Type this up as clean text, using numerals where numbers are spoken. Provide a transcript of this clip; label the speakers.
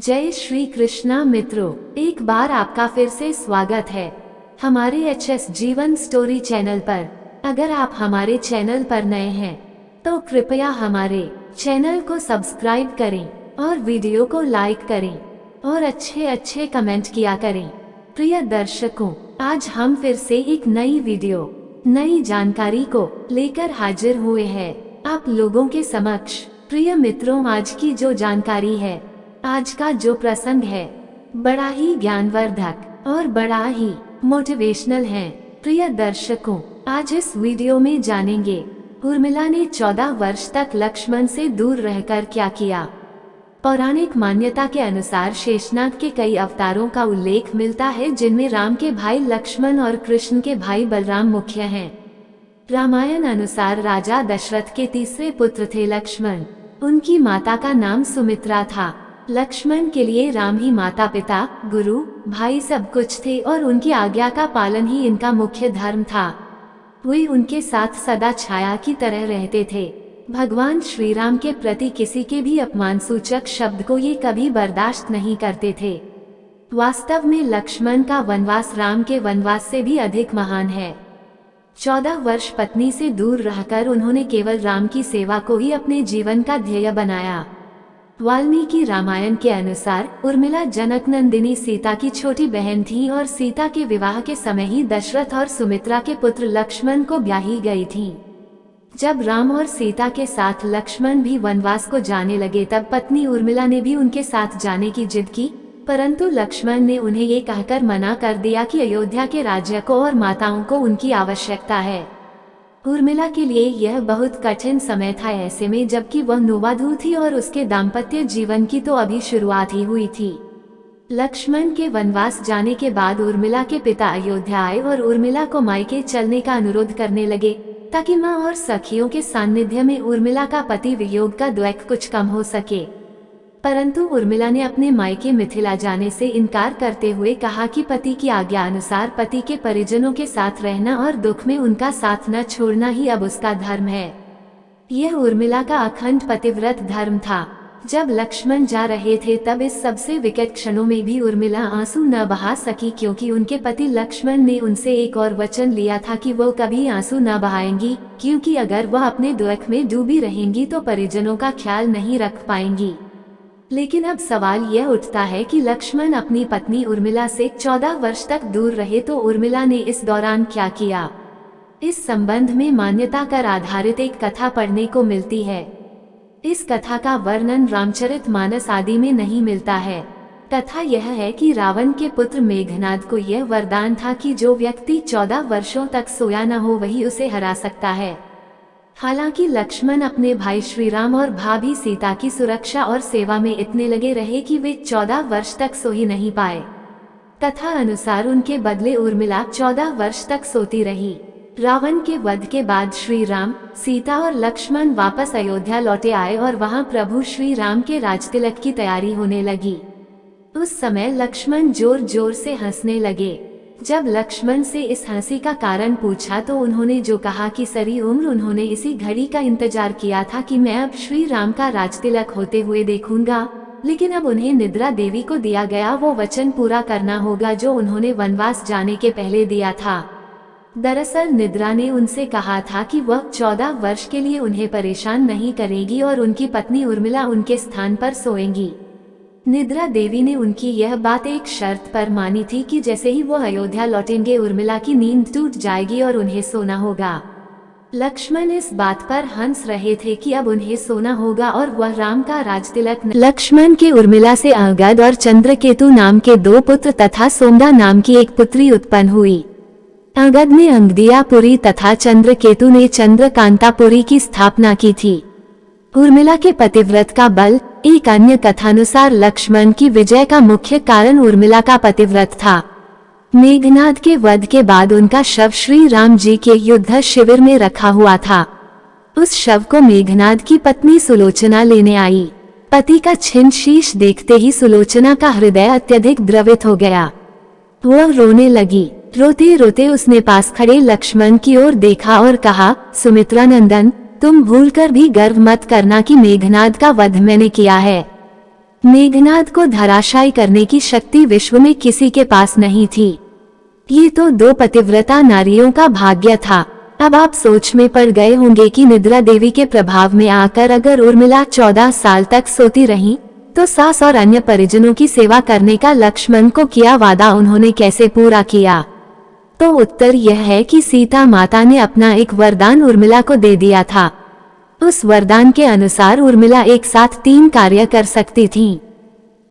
Speaker 1: जय श्री कृष्णा मित्रों, एक बार आपका फिर से स्वागत है हमारे एचएस जीवन स्टोरी चैनल पर। अगर आप हमारे चैनल पर नए हैं तो कृपया हमारे चैनल को सब्सक्राइब करें और वीडियो को लाइक करें और अच्छे कमेंट किया करें। प्रिय दर्शकों, आज हम फिर से एक नई वीडियो, नई जानकारी को लेकर हाजिर हुए हैं आप लोगों के समक्ष। प्रिय मित्रों, आज की जो जानकारी है, आज का जो प्रसंग है, बड़ा ही ज्ञानवर्धक और बड़ा ही मोटिवेशनल है। प्रिय दर्शकों, आज इस वीडियो में जानेंगे उर्मिला ने 14 वर्ष तक लक्ष्मण से दूर रहकर क्या किया। पौराणिक मान्यता के अनुसार शेषनाग के कई अवतारों का उल्लेख मिलता है, जिनमें राम के भाई लक्ष्मण और कृष्ण के भाई बलराम मुख्य हैं। रामायण अनुसार राजा दशरथ के तीसरे पुत्र थे लक्ष्मण। उनकी माता का नाम सुमित्रा था। लक्ष्मण के लिए राम ही माता पिता, गुरु, भाई सब कुछ थे और उनकी आज्ञा का पालन ही इनका मुख्य धर्म था। वे उनके साथ सदा छाया की तरह रहते थे। भगवान श्री राम के प्रति किसी के भी अपमानसूचक शब्द को ये कभी बर्दाश्त नहीं करते थे। वास्तव में लक्ष्मण का वनवास राम के वनवास से भी अधिक महान है। 14 वर्ष पत्नी से दूर रहकर उन्होंने केवल राम की सेवा को ही अपने जीवन का ध्येय बनाया। वाल्मीकि रामायण के अनुसार उर्मिला जनक नंदिनी सीता की छोटी बहन थी और सीता के विवाह के समय ही दशरथ और सुमित्रा के पुत्र लक्ष्मण को ब्याही गई थी। जब राम और सीता के साथ लक्ष्मण भी वनवास को जाने लगे, तब पत्नी उर्मिला ने भी उनके साथ जाने की जिद की, परंतु लक्ष्मण ने उन्हें ये कहकर मना कर दिया कि अयोध्या के राज्य को और माताओं को उनकी आवश्यकता है। उर्मिला के लिए यह बहुत कठिन समय था, ऐसे में जबकि वह नववधू थी और उसके दाम्पत्य जीवन की तो अभी शुरुआत ही हुई थी। लक्ष्मण के वनवास जाने के बाद उर्मिला के पिता अयोध्या आए और उर्मिला को मायके चलने का अनुरोध करने लगे, ताकि माँ और सखियों के सानिध्य में उर्मिला का पति वियोग का द्वेष कुछ कम हो सके। परंतु उर्मिला ने अपने मायके मिथिला जाने से इनकार करते हुए कहा कि पति की आज्ञा अनुसार पति के परिजनों के साथ रहना और दुख में उनका साथ न छोड़ना ही अब उसका धर्म है। यह उर्मिला का अखंड पतिव्रत धर्म था। जब लक्ष्मण जा रहे थे, तब इस सबसे विकट क्षणों में भी उर्मिला आंसू न बहा सकी, क्योंकि उनके पति लक्ष्मण ने उनसे एक और वचन लिया था कि वो कभी आंसू न बहाएंगी, क्योंकि अगर वह अपने दुख में डूबी रहेंगी तो परिजनों का ख्याल नहीं रख पाएंगी। लेकिन अब सवाल यह उठता है कि लक्ष्मण अपनी पत्नी उर्मिला से 14 वर्ष तक दूर रहे, तो उर्मिला ने इस दौरान क्या किया। इस संबंध में मान्यता पर आधारित एक कथा पढ़ने को मिलती है। इस कथा का वर्णन रामचरितमानस आदि में नहीं मिलता है। कथा यह है कि रावण के पुत्र मेघनाद को यह वरदान था कि जो व्यक्ति 14 वर्षों तक सोया न हो, वही उसे हरा सकता है। हालांकि लक्ष्मण अपने भाई श्री राम और भाभी सीता की सुरक्षा और सेवा में इतने लगे रहे कि वे 14 वर्ष तक सो ही नहीं पाए। कथा अनुसार उनके बदले उर्मिला 14 वर्ष तक सोती रही। रावण के वध के बाद श्री राम, सीता और लक्ष्मण वापस अयोध्या लौटे आए और वहां प्रभु श्री राम के राजतिलक की तैयारी होने लगी। उस समय लक्ष्मण जोर जोर से हंसने लगे। जब लक्ष्मण से इस हंसी का कारण पूछा, तो उन्होंने जो कहा कि सारी उम्र उन्होंने इसी घड़ी का इंतजार किया था कि मैं अब श्री राम का राजतिलक होते हुए देखूंगा, लेकिन अब उन्हें निद्रा देवी को दिया गया वो वचन पूरा करना होगा जो उन्होंने वनवास जाने के पहले दिया था। दरअसल निद्रा ने उनसे कहा था कि वह 14 वर्ष के लिए उन्हें परेशान नहीं करेगी और उनकी पत्नी उर्मिला उनके स्थान पर सोएंगी। निद्रा देवी ने उनकी यह बात एक शर्त पर मानी थी कि जैसे ही वो अयोध्या लौटेंगे, उर्मिला की नींद टूट जाएगी और उन्हें सोना होगा। लक्ष्मण इस बात पर हंस रहे थे कि अब उन्हें सोना होगा और वह राम का राजतिलक। लक्ष्मण के उर्मिला से अंगद और चंद्रकेतु नाम के 2 पुत्र तथा सोमदा नाम की एक पुत्री उत्पन्न हुई। अंगद ने अंगदियापुरी तथा चंद्रकेतु ने चंद्रकांतापुरी की स्थापना की थी। उर्मिला के पतिव्रत का बल। एक अन्य कथानुसार लक्ष्मण की विजय का मुख्य कारण उर्मिला का पतिव्रत था। मेघनाद के वध के बाद उनका शव श्री राम जी के युद्ध शिविर में रखा हुआ था। उस शव को मेघनाद की पत्नी सुलोचना लेने आई। पति का छिन्न शीश देखते ही सुलोचना का हृदय अत्यधिक द्रवित हो गया। वह रोने लगी। रोते रोते उसने पास खड़े लक्ष्मण की ओर देखा और कहा, सुमित्रा नंदन, तुम भूलकर भी गर्व मत करना कि मेघनाद का वध मैंने किया है। मेघनाद को धराशायी करने की शक्ति विश्व में किसी के पास नहीं थी। ये तो दो पतिव्रता नारियों का भाग्य था। अब आप सोच में पड़ गए होंगे कि निद्रा देवी के प्रभाव में आकर अगर उर्मिला 14 साल तक सोती रही तो सास और अन्य परिजनों की सेवा करने का लक्ष्मण को किया वादा उन्होंने कैसे पूरा किया। तो उत्तर यह है कि सीता माता ने अपना एक वरदान उर्मिला को दे दिया था। उस वरदान के अनुसार उर्मिला एक साथ 3 कार्य कर सकती थी।